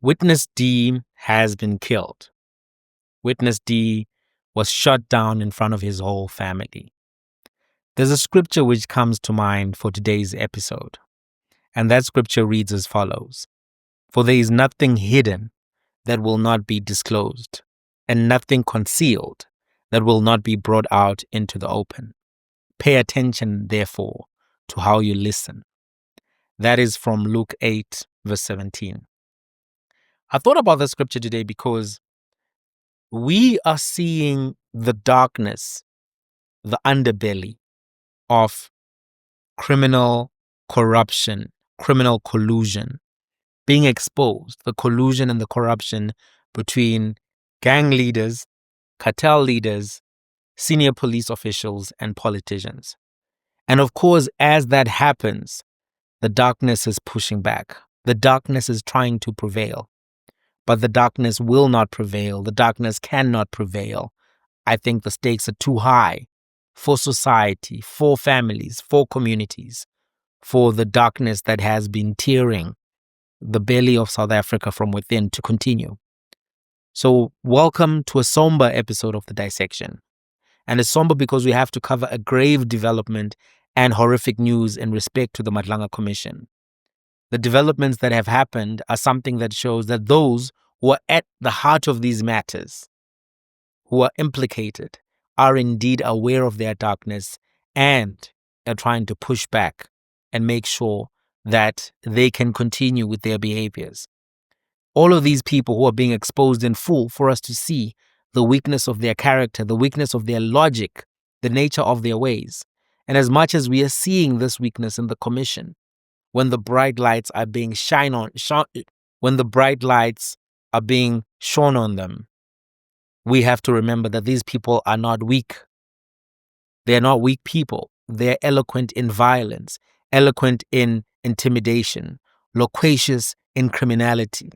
Witness D has been killed. Witness D was shot down in front of his whole family. There's a scripture which comes to mind for today's episode, and that scripture reads as follows: For there is nothing hidden that will not be disclosed, and nothing concealed that will not be brought out into the open. Pay attention, therefore, to how you listen. That is from Luke 8, verse 17. I thought about the scripture today because we are seeing the darkness, the underbelly of criminal corruption, criminal collusion being exposed, the collusion and the corruption between gang leaders, cartel leaders, senior police officials, and politicians. And of course, as that happens, the darkness is pushing back. The darkness is trying to prevail. But the darkness will not prevail. The darkness cannot prevail. I think the stakes are too high for society, for families, for communities, for the darkness that has been tearing the belly of South Africa from within to continue. So welcome to a somber episode of The Dissection. And it's somber because we have to cover a grave development and horrific news in respect to the Madlanga Commission. The developments that have happened are something that shows that those who are at the heart of these matters, who are implicated, are indeed aware of their darkness and are trying to push back and make sure that they can continue with their behaviors. All of these people who are being exposed in full for us to see the weakness of their character, the weakness of their logic, the nature of their ways. And as much as we are seeing this weakness in the commission, when the bright lights are being shone on them, we have to remember that these people are not weak. They're not weak people. They're eloquent in violence, eloquent in intimidation, loquacious in criminality.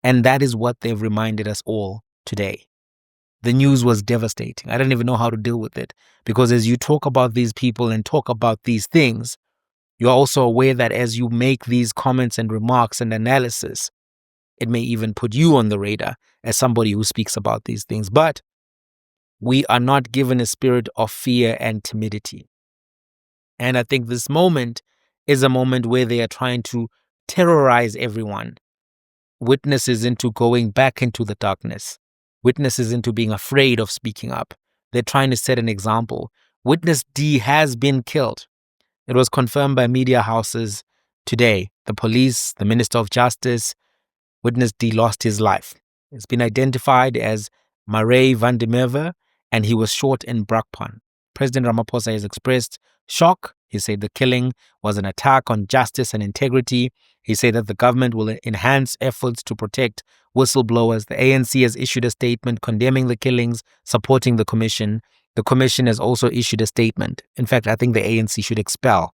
And that is what they've reminded us all today. The news was devastating. I don't even know how to deal with it, because as you talk about these people and talk about these things, you're also aware that as you make these comments and remarks and analysis, it may even put you on the radar as somebody who speaks about these things. But we are not given a spirit of fear and timidity. And I think this moment is a moment where they are trying to terrorize everyone. Witnesses into going back into the darkness. Witnesses into being afraid of speaking up. They're trying to set an example. Witness D has been killed. It was confirmed by media houses today. The police, the Minister of Justice, Witness D lost his life. It's been identified as Marais van der Merwe, and he was shot in Brakpan. President Ramaphosa has expressed shock. He said the killing was an attack on justice and integrity. He said that the government will enhance efforts to protect whistleblowers. The ANC has issued a statement condemning the killings, supporting the commission. The commission has also issued a statement. In fact, I think the ANC should expel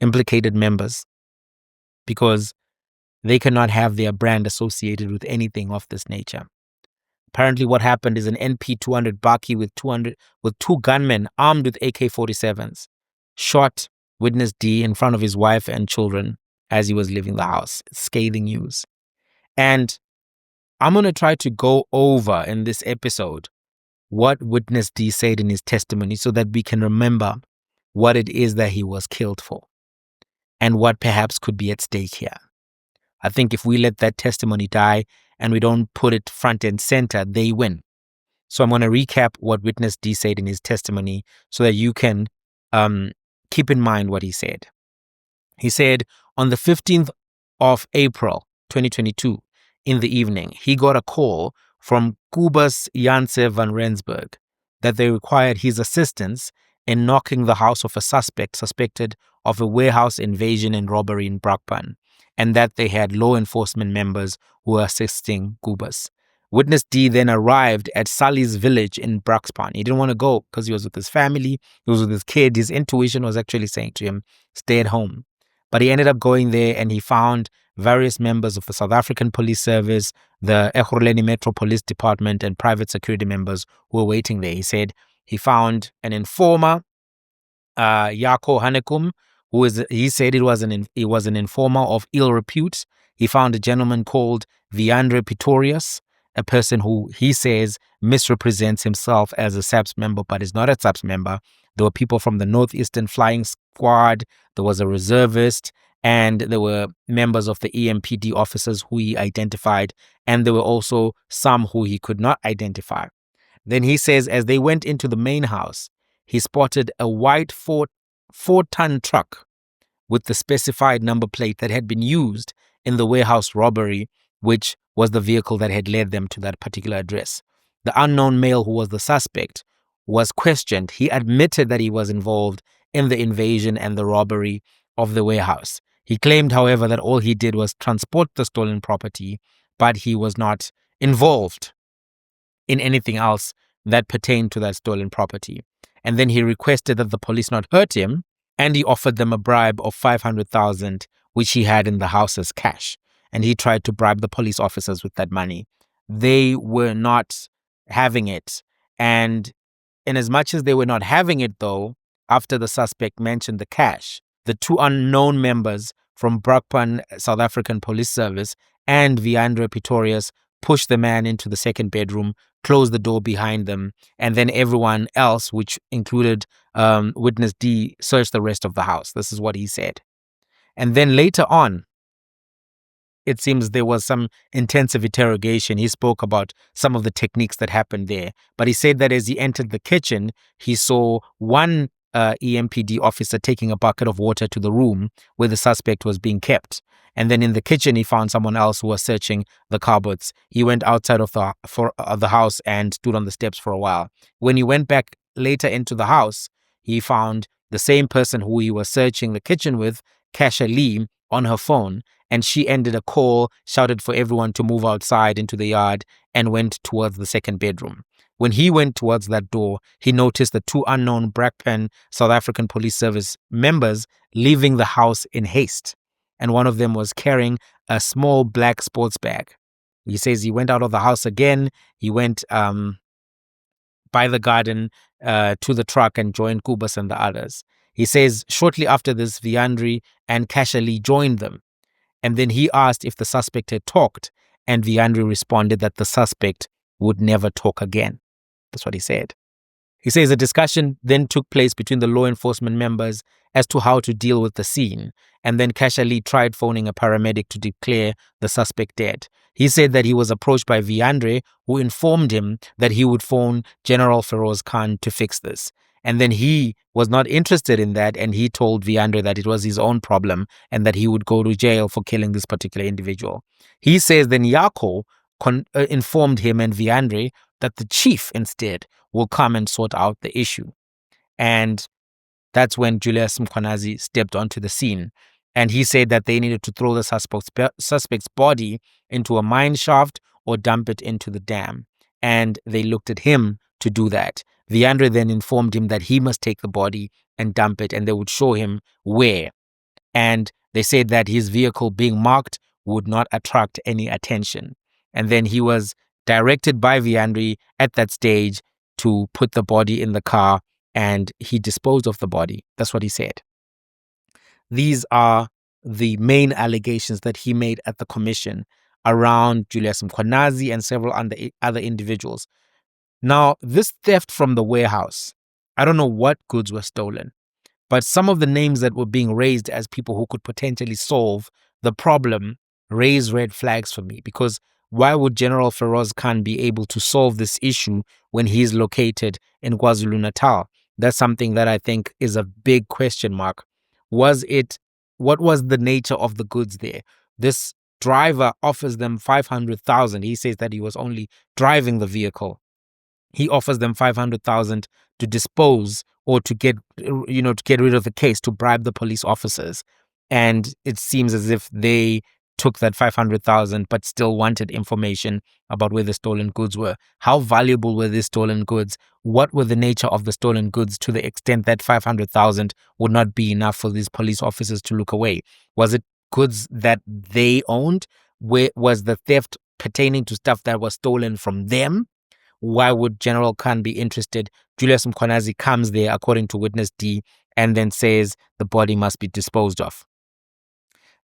implicated members because they cannot have their brand associated with anything of this nature. Apparently what happened is an NP200 Baki with two gunmen armed with AK-47s shot Witness D in front of his wife and children as he was leaving the house. It's scathing news. And I'm going to try to go over in this episode what Witness D said in his testimony so that we can remember what it is that he was killed for and what perhaps could be at stake here. I think if we let that testimony die and we don't put it front and center, they win. So I'm going to recap what Witness D said in his testimony so that you can keep in mind what he said. He said on the 15th of April, 2022, in the evening, he got a call from Kubus Janse van Rensburg that they required his assistance in knocking the house of a suspect suspected of a warehouse invasion and robbery in Brakpan, and that they had law enforcement members who were assisting Kubus. Witness D then arrived at Sally's village in Brakpan. He didn't want to go because he was with his family, he was with his kid. His intuition was actually saying to him, stay at home. But he ended up going there and he found various members of the South African Police Service, the Ekurhuleni Metro Police Department, and private security members who were waiting there. He said he found an informer, Yako Hanekum, he said he was an informer of ill repute. he found a gentleman called Viandre Pretorius, a person who he says misrepresents himself as a SAPS member but is not a SAPS member. There were people from the Northeastern Flying Squad, there was a reservist, and there were members of the EMPD officers who he identified, and there were also some who he could not identify. Then he says as they went into the main house, he spotted a white four-ton truck with the specified number plate that had been used in the warehouse robbery, which was the vehicle that had led them to that particular address. The unknown male who was the suspect was questioned. He admitted that he was involved in the invasion and the robbery of the warehouse. He claimed, however, that all he did was transport the stolen property, but he was not involved in anything else that pertained to that stolen property. And then he requested that the police not hurt him, and he offered them a bribe of 500,000, which he had in the house as cash. And he tried to bribe the police officers with that money. They were not having it. And in as much as they were not having it, though, after the suspect mentioned the cash, the two unknown members from Brakpan South African Police Service and Viandre Pretorius pushed the man into the second bedroom, closed the door behind them, and then everyone else, which included Witness D, searched the rest of the house. This is what he said. And then later on, it seems there was some intensive interrogation. He spoke about some of the techniques that happened there. But he said that as he entered the kitchen, he saw one EMPD officer taking a bucket of water to the room where the suspect was being kept. And then in the kitchen, he found someone else who was searching the cupboards. He went outside of the house and stood on the steps for a while. When he went back later into the house, he found the same person who he was searching the kitchen with, Kasha Lee, on her phone, and she ended a call, shouted for everyone to move outside into the yard, and went towards the second bedroom. When he went towards that door, he noticed the two unknown Brakpan South African Police Service members leaving the house in haste, and one of them was carrying a small black sports bag. He says he went out of the house again. He went by the garden to the truck and joined Kubas and the others. He says shortly after this, Viandre and Kasha Lee joined them. And then he asked if the suspect had talked, and Viandre responded that the suspect would never talk again. That's what he said. He says a discussion then took place between the law enforcement members as to how to deal with the scene, and then Kasha Lee tried phoning a paramedic to declare the suspect dead. He said that he was approached by Viandre, who informed him that he would phone General Feroz Khan to fix this. And then he was not interested in that, and he told Viandre that it was his own problem and that he would go to jail for killing this particular individual. He says then Yako informed him and Viandre that the chief instead will come and sort out the issue. And that's when Julius Mkhwanazi stepped onto the scene. And he said that they needed to throw the suspect's body into a mine shaft or dump it into the dam. And they looked at him to do that. Viandre then informed him that he must take the body and dump it, and they would show him where. And they said that his vehicle being marked would not attract any attention. And then he was directed by Viandre at that stage to put the body in the car, and he disposed of the body. That's what he said. These are the main allegations that he made at the commission around Julius Mkhwanazi and several other individuals. Now, this theft from the warehouse, I don't know what goods were stolen, but some of the names that were being raised as people who could potentially solve the problem raise red flags for me, because why would General Feroz Khan be able to solve this issue when he's located in KwaZulu-Natal? That's something that I think is a big question mark. What was the nature of the goods there? This driver offers them 500,000. He says that he was only driving the vehicle. He offers them 500,000 to dispose or to get rid of the case, to bribe the police officers. And it seems as if they took that 500,000 but still wanted information about where the stolen goods were. How valuable were these stolen goods? What were the nature of the stolen goods to the extent that 500,000 would not be enough for these police officers to look away? Was it goods that they owned? Where was the theft pertaining to stuff that was stolen from them? Why would General Khan be interested? Julius Mkhwanazi comes there, according to Witness D, and then says the body must be disposed of.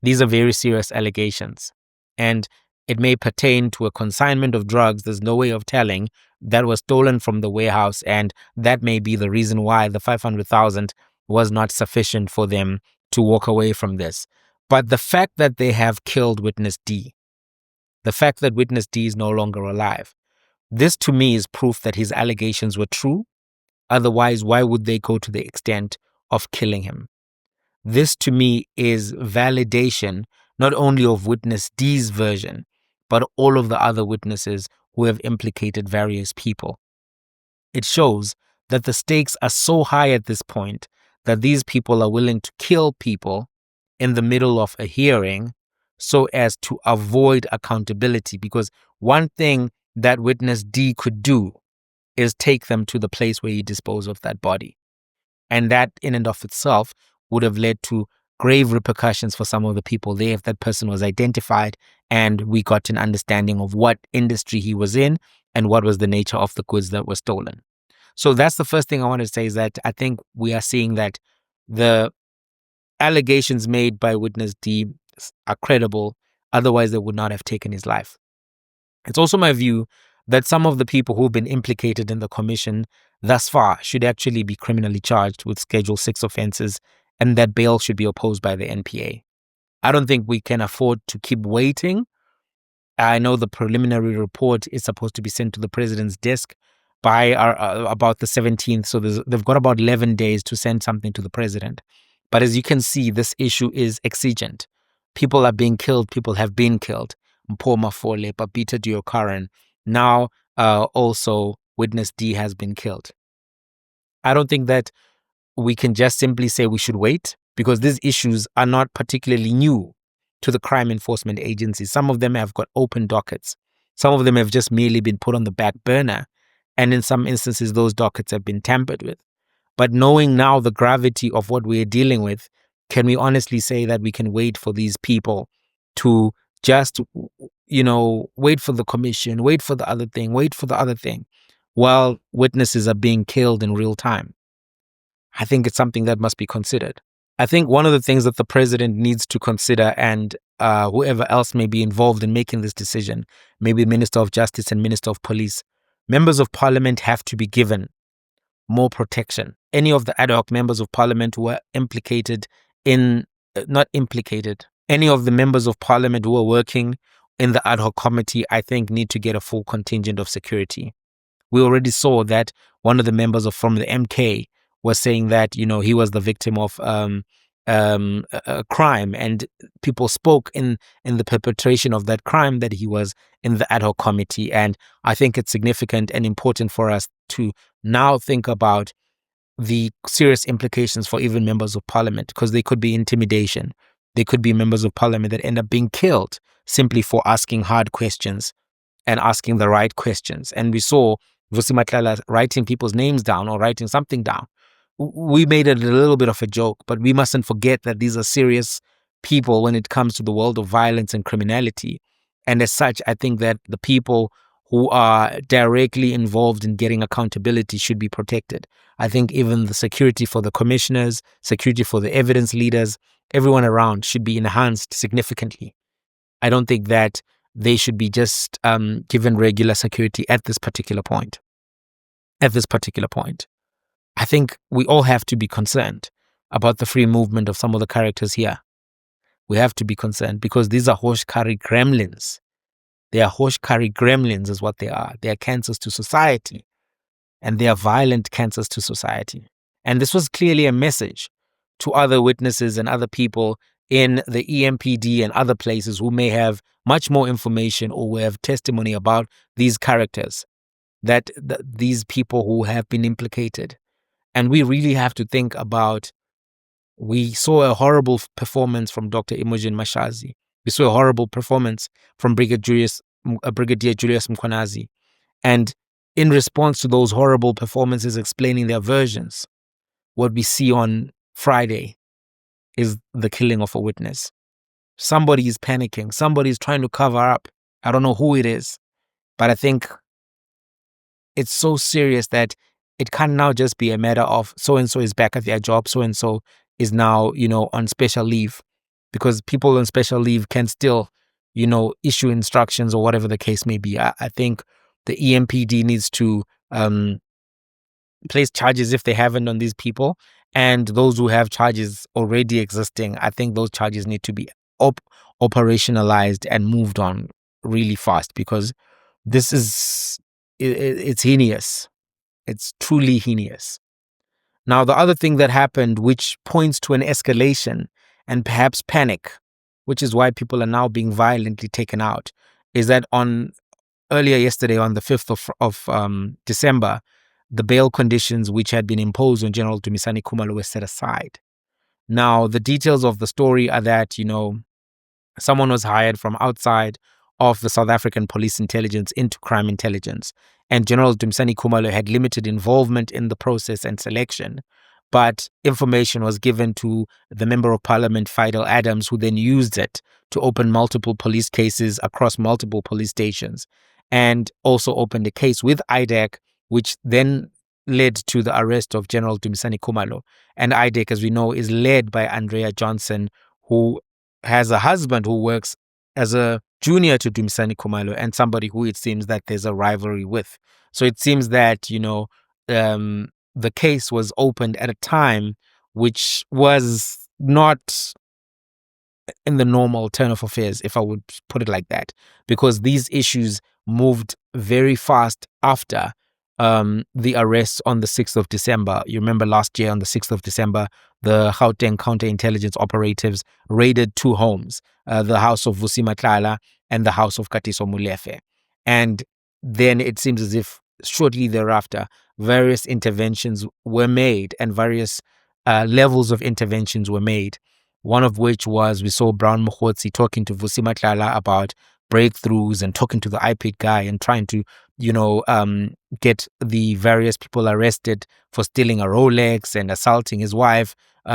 These are very serious allegations. and it may pertain to a consignment of drugs. There's no way of telling that was stolen from the warehouse, and that may be the reason why the 500,000 was not sufficient for them to walk away from this. But the fact that they have killed Witness D, the fact that Witness D is no longer alive, this to me is proof that his allegations were true. Otherwise, why would they go to the extent of killing him? This to me is validation not only of Witness D's version, but all of the other witnesses who have implicated various people. It shows that the stakes are so high at this point that these people are willing to kill people in the middle of a hearing so as to avoid accountability. Because one thing that Witness D could do is take them to the place where he disposed of that body. And that in and of itself would have led to grave repercussions for some of the people there if that person was identified and we got an understanding of what industry he was in and what was the nature of the goods that were stolen. So that's the first thing I want to say, is that I think we are seeing that the allegations made by Witness D are credible. Otherwise, they would not have taken his life. It's also my view that some of the people who've been implicated in the commission thus far should actually be criminally charged with Schedule 6 offenses, and that bail should be opposed by the NPA. I don't think we can afford to keep waiting. I know the preliminary report is supposed to be sent to the president's desk by about the 17th, so they've got about 11 days to send something to the president. But as you can see, this issue is exigent. People are being killed. People have been killed. Mpho Mafole, Papita Diokaran. Now also Witness D has been killed. I don't think that we can just simply say we should wait, because these issues are not particularly new to the crime enforcement agencies. Some of them have got open dockets. Some of them have just merely been put on the back burner. And in some instances, those dockets have been tampered with. But knowing now the gravity of what we're dealing with, can we honestly say that we can wait for these people to just, wait for the commission, wait for the other thing, wait for the other thing, while witnesses are being killed in real time? I think it's something that must be considered. I think one of the things that the president needs to consider, and whoever else may be involved in making this decision, maybe Minister of Justice and Minister of Police, members of parliament have to be given more protection. Any of the ad hoc members of parliament who are implicated in, not implicated, any of the members of parliament who are working in the ad hoc committee, I think need to get a full contingent of security. We already saw that one of the members from the MK was saying that, he was the victim of a crime, and people spoke in the perpetration of that crime that he was in the ad hoc committee. And I think it's significant and important for us to now think about the serious implications for even members of parliament, because they could be intimidation. They could be members of parliament that end up being killed simply for asking hard questions and asking the right questions. And we saw Vusi Matlala writing people's names down or writing something down. We made it a little bit of a joke, but we mustn't forget that these are serious people when it comes to the world of violence and criminality. And as such, I think that the people who are directly involved in getting accountability should be protected. I think even the security for the commissioners, security for the evidence leaders, everyone around should be enhanced significantly. I don't think that they should be just given regular security at this particular point. I think we all have to be concerned about the free movement of some of the characters here. We have to be concerned because these are Hoshkari gremlins. They are Hoshkari gremlins is what they are. They are cancers to society, and they are violent cancers to society. And this was clearly a message to other witnesses and other people in the EMPD and other places who may have much more information or who have testimony about these characters, that these people who have been implicated. And we really have to think about, we saw a horrible performance from Dr. Imogen Mashazi. We saw a horrible performance from Brigadier Julius Mkwanazi. And in response to those horrible performances explaining their versions, what we see on Friday is the killing of a witness. Somebody is panicking. Somebody is trying to cover up. I don't know who it is, but I think it's so serious that it can now just be a matter of so-and-so is back at their job, so-and-so is now, on special leave, because people on special leave can still issue instructions or whatever the case may be. I think the EMPD needs to place charges if they haven't on these people, and those who have charges already existing, I think those charges need to be operationalized and moved on really fast, because this is it's heinous. It's truly heinous. Now, the other thing that happened, which points to an escalation and perhaps panic, which is why people are now being violently taken out, is that on earlier yesterday, on the 5th of December, the bail conditions which had been imposed on General Dumisani Khumalo were set aside. Now, the details of the story are that, someone was hired from outside of the South African police intelligence into crime intelligence. And General Dumisani Khumalo had limited involvement in the process and selection. But information was given to the Member of Parliament, Fidel Adams, who then used it to open multiple police cases across multiple police stations, and also opened a case with IDEC, which then led to the arrest of General Dumisani Khumalo. And IDEC, as we know, is led by Andrea Johnson, who has a husband who works as a junior to Dumisani Khumalo, and somebody who it seems that there's a rivalry with. So it seems that, the case was opened at a time which was not in the normal turn of affairs, if I would put it like that, because these issues moved very fast after the arrests on the 6th of December. You remember last year on the 6th of December, the Gauteng counterintelligence operatives raided two homes, the house of Vusi Matlala and the house of Katiso Molefe. And then it seems as if shortly thereafter, various interventions were made, and various levels of interventions were made. One of which was, we saw Brown Mokhotsi talking to Vusi Matlala about breakthroughs, and talking to the IPID guy and trying to, get the various people arrested for stealing a Rolex and assaulting his wife,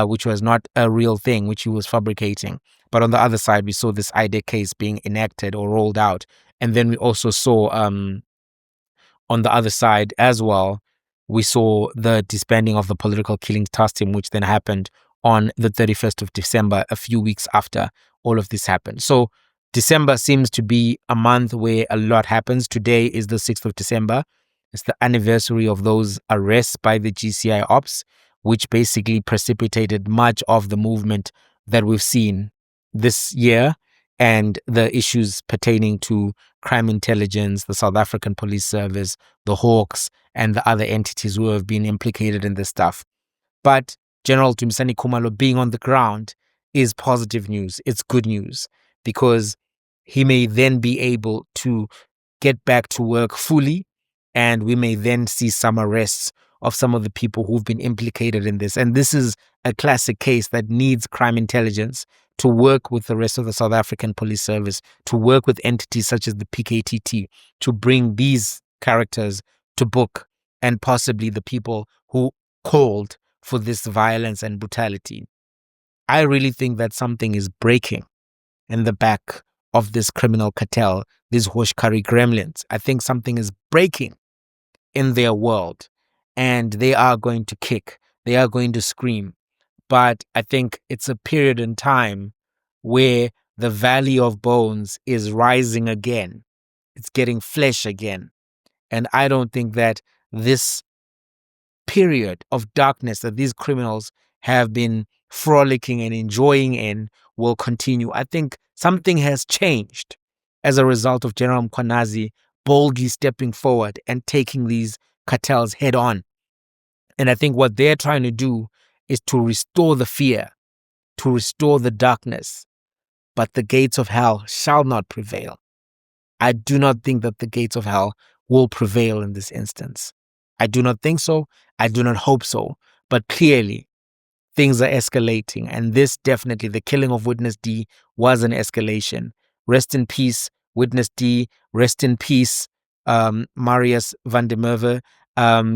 which was not a real thing, which he was fabricating. But on the other side, we saw this IDEC case being enacted or rolled out. And then we also saw, on the other side as well, we saw the disbanding of the political killings task team, which then happened on the 31st of December, a few weeks after all of this happened. So December seems to be a month where a lot happens. Today is the 6th of December. It's the anniversary of those arrests by the GCI ops, which basically precipitated much of the movement that we've seen this year, and the issues pertaining to crime intelligence, the South African Police Service, the Hawks, and the other entities who have been implicated in this stuff. But General Dumisani Khumalo being on the ground is positive news. It's good news, because he may then be able to get back to work fully, and we may then see some arrests of some of the people who've been implicated in this. And this is a classic case that needs crime intelligence to work with the rest of the South African Police Service, to work with entities such as the PKTT, to bring these characters to book, and possibly the people who called for this violence and brutality. I really think that something is breaking in the back of this criminal cartel, these Hoshkari gremlins. I think something is breaking in their world, and they are going to kick, they are going to scream. But I think it's a period in time where the valley of bones is rising again. It's getting flesh again. And I don't think that this period of darkness that these criminals have been frolicking and enjoying in will continue. I think something has changed as a result of General Mkhwanazi boldly stepping forward and taking these cartels head on. And I think what they're trying to do is to restore the fear, to restore the darkness. But the gates of hell shall not prevail. I do not think that the gates of hell will prevail in this instance. I do not think so. I do not hope so. But clearly, things are escalating. And this definitely, the killing of Witness D was an escalation. Rest in peace, Witness D. Rest in peace, Marius van der Merwe.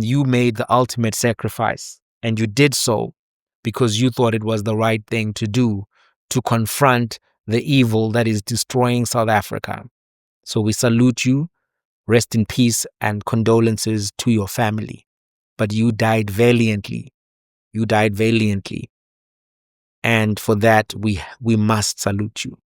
You made the ultimate sacrifice. And you did so because you thought it was the right thing to do, to confront the evil that is destroying South Africa. So we salute you. Rest in peace, and condolences to your family. But you died valiantly. You died valiantly. And for that, we must salute you.